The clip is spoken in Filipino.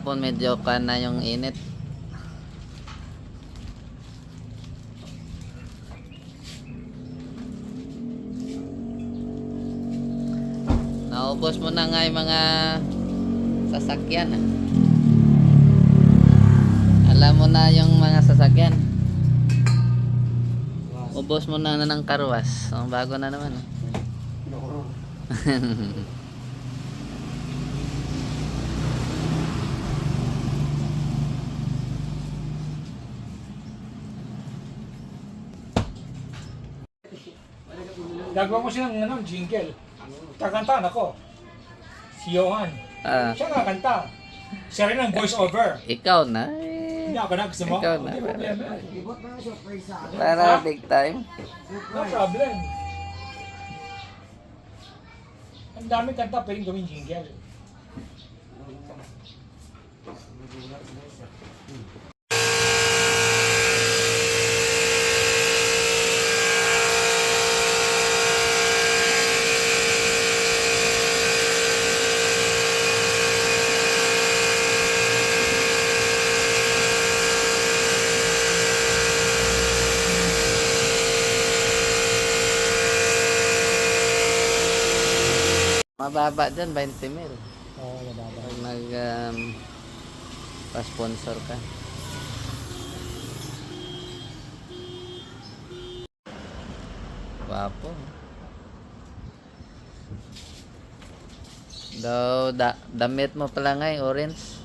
Hapon medyo na yung init. Naubos mo na nga yung mga sasakyan. Alam mo na yung mga sasakyan. Ubos mo na ng karwas. Ang bago na naman. Gagawa mo siya ng jingle. Kakantaan ako. Si Johan. Siya kakanta. Siya rin ang voice over. Ikaw na. Hindi ako na. Gusto mo? Ikaw na. Hindi problema. Para big time. No problem. Ang daming kanta pwedeng gawing jingle. Mababa dyan, 20 mil. Oo, mababa. Pag pa-sponsor ka. Wapo. Daw, damit mo pala nga orange.